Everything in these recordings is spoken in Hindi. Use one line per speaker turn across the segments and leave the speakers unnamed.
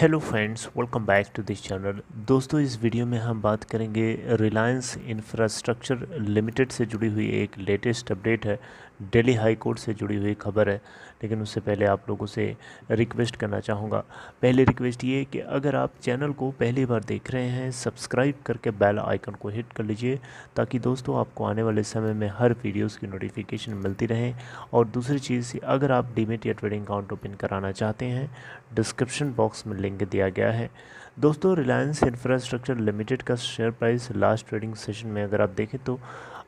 Hello friends, welcome back to this channel. दोस्तों, इस वीडियो में हम बात करेंगे रिलायंस इंफ्रास्ट्रक्चर लिमिटेड से जुड़ी हुई एक लेटेस्ट अपडेट है। दिल्ली हाई कोर्ट से जुड़ी हुई खबर है, लेकिन उससे पहले आप लोगों से रिक्वेस्ट करना चाहूँगा। पहली रिक्वेस्ट ये है कि अगर आप चैनल को पहली बार देख रहे हैं, सब्सक्राइब करके बेल आइकन को हिट कर लीजिए, ताकि दोस्तों आपको आने वाले समय में हर वीडियोज़ की नोटिफिकेशन मिलती रहे। और दूसरी चीज़, अगर आप डीमैट या ट्रेडिंग अकाउंट ओपन कराना चाहते हैं, डिस्क्रिप्शन बॉक्स में लिंक दिया गया है। दोस्तों, रिलायंस इंफ्रास्ट्रक्चर लिमिटेड का share price last trading session में अगर आप देखें तो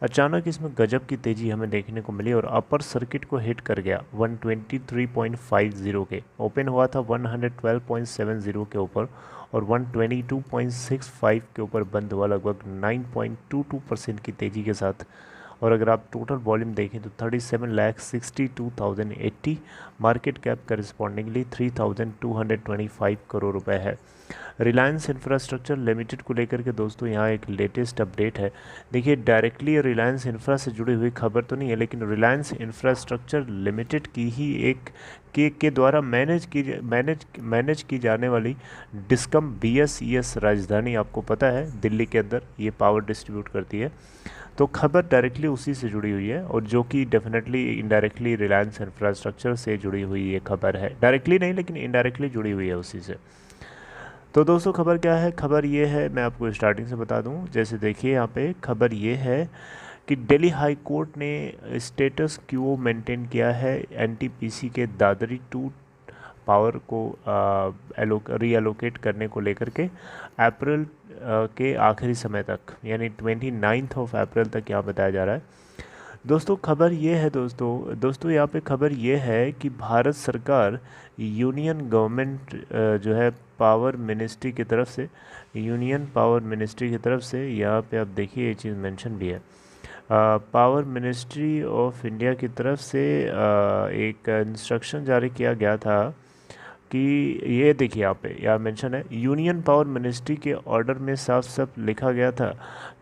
अचानक इसमें गजब की तेज़ी हमें देखने को मिली और अपर सर्किट को हिट कर गया 123.50 के। ओपन हुआ था 112.70 के ऊपर और 122.65 के ऊपर बंद हुआ, लगभग 9.22% की तेज़ी के साथ। और अगर आप टोटल वॉल्यूम देखें तो 37,62,080, मार्केट कैप करस्पॉन्डिंगली 3,225 करोड़ रुपए है। रिलायंस इंफ्रास्ट्रक्चर लिमिटेड को लेकर के दोस्तों यहाँ एक लेटेस्ट अपडेट है। देखिए, डायरेक्टली रिलायंस इंफ्रा से जुड़ी हुई खबर तो नहीं है, लेकिन रिलायंस इंफ्रास्ट्रक्चर लिमिटेड की ही एक के द्वारा मैनेज की जाने वाली डिस्कम BSES राजधानी, आपको पता है दिल्ली के अंदर ये पावर डिस्ट्रीब्यूट करती है। तो खबर डायरेक्टली उसी से जुड़ी हुई है, और जो कि डेफिनेटली इनडायरेक्टली रिलायंस इंफ्रास्ट्रक्चर से जुड़ी हुई ये खबर है। डायरेक्टली नहीं, लेकिन इनडायरेक्टली जुड़ी हुई है उसी से। तो दोस्तों, खबर क्या है? खबर ये है, मैं आपको स्टार्टिंग से बता दूं। जैसे देखिए, यहाँ पे खबर ये है कि दिल्ली हाई कोर्ट ने स्टेटस क्वो मेंटेन किया है NTPC के दादरी 2 पावर को रीअलोकेट करने को लेकर के अप्रैल के आखिरी समय तक, यानी 29 अप्रैल तक यहाँ बताया जा रहा है। दोस्तों, खबर ये है दोस्तों यहाँ पे खबर ये है कि भारत सरकार यूनियन गवर्नमेंट जो है पावर मिनिस्ट्री की तरफ से यहाँ पे आप देखिए ये चीज़ मेंशन भी है। पावर मिनिस्ट्री ऑफ इंडिया की तरफ से एक इंस्ट्रक्शन जारी किया गया था कि ये देखिए, यहाँ मेंशन है, यूनियन पावर मिनिस्ट्री के ऑर्डर में साफ साफ लिखा गया था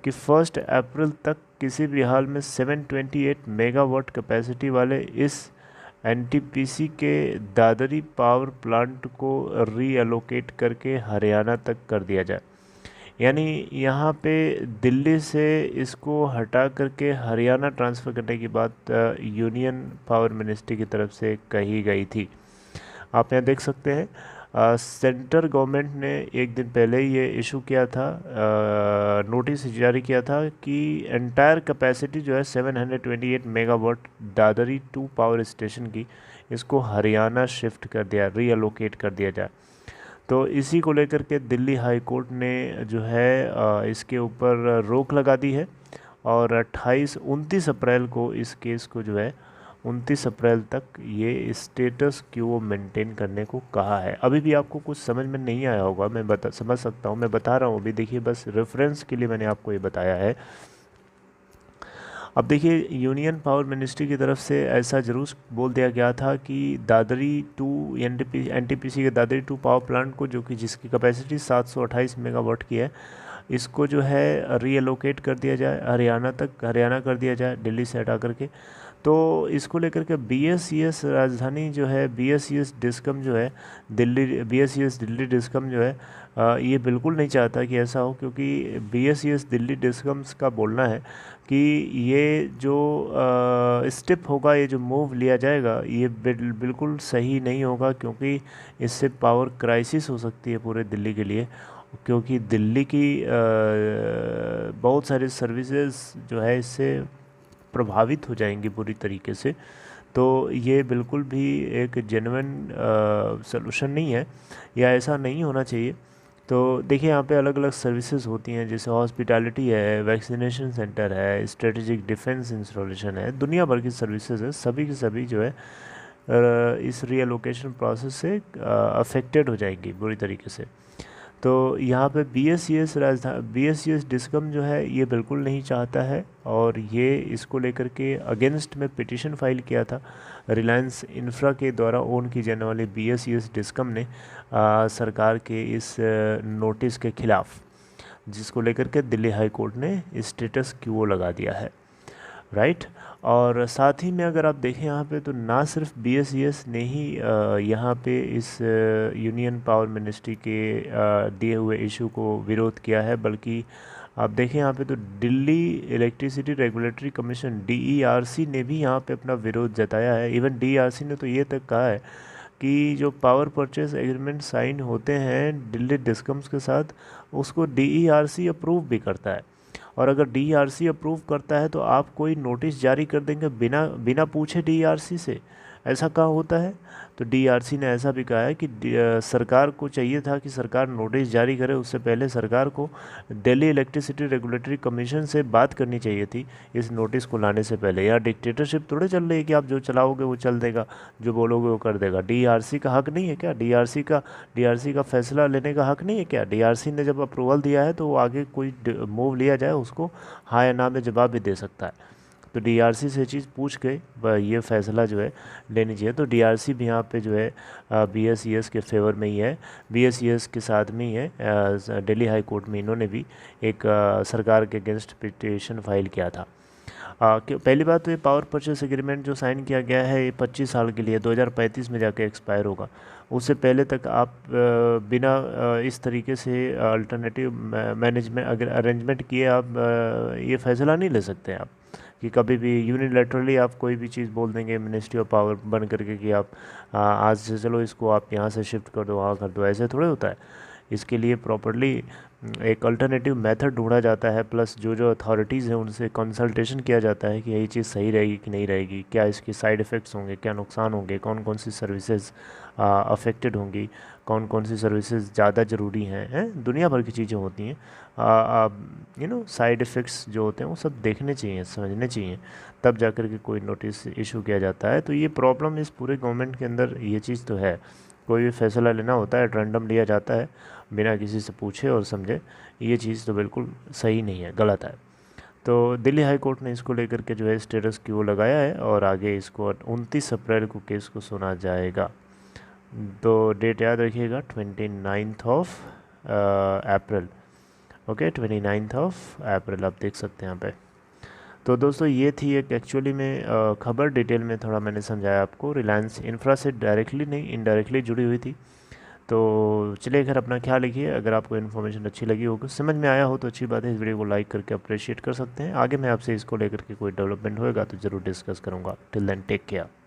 कि 1 अप्रैल तक किसी भी हाल में 728 मेगावाट कैपेसिटी वाले इस NTPC के दादरी पावर प्लांट को रीअलोकेट करके हरियाणा तक कर दिया जाए। यानी यहाँ पे दिल्ली से इसको हटा करके हरियाणा ट्रांसफ़र करने की बात यूनियन पावर मिनिस्ट्री की तरफ से कही गई थी। आप यहाँ देख सकते हैं, सेंट्रल गवर्नमेंट ने एक दिन पहले ही ये इशू किया था, नोटिस जारी किया था कि एंटायर कैपेसिटी जो है 728 मेगावाट दादरी 2 पावर स्टेशन की, इसको हरियाणा शिफ्ट कर दिया, रीअलोकेट कर दिया जाए। तो इसी को लेकर के दिल्ली हाई कोर्ट ने जो है इसके ऊपर रोक लगा दी है, और 29 अप्रैल को इस केस को जो है 29 अप्रैल तक ये स्टेटस क्वो मेंटेन करने को कहा है। अभी भी आपको कुछ समझ में नहीं आया होगा, मैं समझ सकता हूँ, मैं बता रहा हूँ अभी। देखिए, बस रेफरेंस के लिए मैंने आपको ये बताया है। अब देखिए, यूनियन पावर मिनिस्ट्री की तरफ से ऐसा जरूर बोल दिया गया था कि दादरी 2 NTPC के दादरी 2 पावर प्लांट को, जो कि जिसकी कैपेसिटी 728 मेगावाट की है, इसको जो है रीअलोकेट कर दिया जाए, हरियाणा कर दिया जाए, दिल्ली से हटा करके। तो इसको लेकर के BSES राजधानी जो है, BSES डिस्कम जो है BSES दिल्ली डिस्कम जो है, ये बिल्कुल नहीं चाहता कि ऐसा हो, क्योंकि BSES दिल्ली डिस्कम्स का बोलना है कि ये जो स्टेप होगा, ये जो मूव लिया जाएगा, ये बिल्कुल सही नहीं होगा, क्योंकि इससे पावर क्राइसिस हो सकती है पूरे दिल्ली के लिए। क्योंकि दिल्ली की बहुत सारी सर्विसेज जो है इससे प्रभावित हो जाएंगी पूरी तरीके से। तो ये बिल्कुल भी एक जेन्युइन सलूशन नहीं है, या ऐसा नहीं होना चाहिए। तो देखिए, यहाँ पे अलग अलग सर्विसेज होती हैं, जैसे हॉस्पिटैलिटी है, वैक्सीनेशन सेंटर है, स्ट्रेटेजिक डिफेंस इंस्टॉलेशन है, दुनिया भर की सर्विसेज है। सभी की सभी जो है इस रीअलोकेशन प्रोसेस से अफेक्टेड हो जाएंगी बुरी तरीके से। तो यहाँ पे BSES डिस्कम जो है ये बिल्कुल नहीं चाहता है, और ये इसको लेकर के अगेंस्ट में पिटीशन फाइल किया था रिलायंस इंफ्रा के द्वारा ओन की जाने वाली BSES डिस्कम ने सरकार के इस नोटिस के खिलाफ, जिसको लेकर के दिल्ली हाई कोर्ट ने स्टेटस क्वो लगा दिया है, राइट। और साथ ही में अगर आप देखें यहाँ पे तो ना सिर्फ BSES ने ही यहाँ पे इस यूनियन पावर मिनिस्ट्री के दिए हुए इशू को विरोध किया है, बल्कि आप देखें यहाँ पे तो Delhi electricity regulatory commission DERC ने भी यहाँ पे अपना विरोध जताया है। इवन DERC ने तो ये तक कहा है कि जो पावर परचेस एग्रीमेंट साइन होते हैं दिल्ली डिस्कम्स के साथ, उसको DERC अप्रूव भी करता है। और अगर DERC अप्रूव करता है तो आप कोई नोटिस जारी कर देंगे बिना बिना पूछे DERC से? ऐसा कहाँ होता है? तो DERC ने ऐसा भी कहा है कि सरकार को चाहिए था कि सरकार नोटिस जारी करे, उससे पहले सरकार को दिल्ली इलेक्ट्रिसिटी रेगुलेटरी कमीशन से बात करनी चाहिए थी इस नोटिस को लाने से पहले। यार डिक्टेटरशिप थोड़े चल रही है कि आप जो चलाओगे वो चल देगा, जो बोलोगे वो कर देगा। DERC का हक नहीं है क्या? DERC का फैसला लेने का हक नहीं है क्या? DERC ने जब अप्रूवल दिया है तो वो आगे कोई मूव लिया जाए उसको हाँ या ना में जवाब भी दे सकता है। तो DERC से चीज़ पूछ के ये फ़ैसला जो है लेनी चाहिए। तो DERC भी यहाँ पे जो है BSES के फेवर में ही है, BSES के साथ में ही है। दिल्ली हाई कोर्ट में इन्होंने भी एक सरकार के अगेंस्ट पिटीशन फाइल किया था। पहली बात तो ये पावर परचेस एग्रीमेंट जो साइन किया गया है ये 25 साल के लिए 2035 में जाके एक्सपायर होगा। उससे पहले तक आप बिना इस तरीके से अल्टरनेटिव मैनेजमेंट अगर अरेंजमेंट किए आप ये फैसला नहीं ले सकते आप कि कभी भी यूनिलैटरली आप कोई भी चीज़ बोल देंगे मिनिस्ट्री ऑफ पावर बन करके कि आप आज से चलो इसको आप यहाँ से शिफ्ट कर दो वहाँ कर दो, ऐसे थोड़े होता है। इसके लिए प्रॉपरली एक अल्टरनेटिव मेथड ढूंढा जाता है, प्लस जो अथॉरिटीज़ हैं उनसे कंसल्टेशन किया जाता है कि यही चीज़ सही रहेगी कि नहीं रहेगी, क्या इसके साइड इफ़ेक्ट्स होंगे, क्या नुकसान होंगे, कौन कौन सी सर्विसेज अफेक्टेड होंगी, कौन कौन सी सर्विसेज ज़्यादा ज़रूरी हैं दुनिया भर की चीज़ें होती हैं। साइड इफ़ेक्ट्स जो होते हैं वो सब देखने चाहिए, समझने चाहिए, तब जाकर के कोई नोटिस इशू किया जाता है। तो ये प्रॉब्लम इस पूरे गवर्नमेंट के अंदर ये चीज़ तो है, कोई भी फैसला लेना होता है रैंडम लिया जाता है बिना किसी से पूछे और समझे। ये चीज़ तो बिल्कुल सही नहीं है, गलत है। तो दिल्ली हाई कोर्ट ने इसको लेकर के जो है स्टेटस क्यू लगाया है और आगे इसको 29 अप्रैल को केस को सुना जाएगा। तो डेट याद रखिएगा 29 of April. Okay 29 of April आप देख सकते हैं यहाँ पे। तो दोस्तों ये थी एक एक्चुअली में खबर, डिटेल में थोड़ा मैंने समझाया आपको। रिलायंस इंफ्रा से डायरेक्टली नहीं इनडायरेक्टली जुड़ी हुई थी। तो चलिए खैर अपना ख्याल रखिए। अगर आपको इन्फॉर्मेशन अच्छी लगी हो, कुछ समझ में आया हो तो अच्छी बात है, इस वीडियो को लाइक करके अप्रिशिएट कर सकते हैं। आगे मैं आपसे इसको लेकर के कोई डेवलपमेंट होएगा तो ज़रूर डिस्कस करूँगा। Till then take care.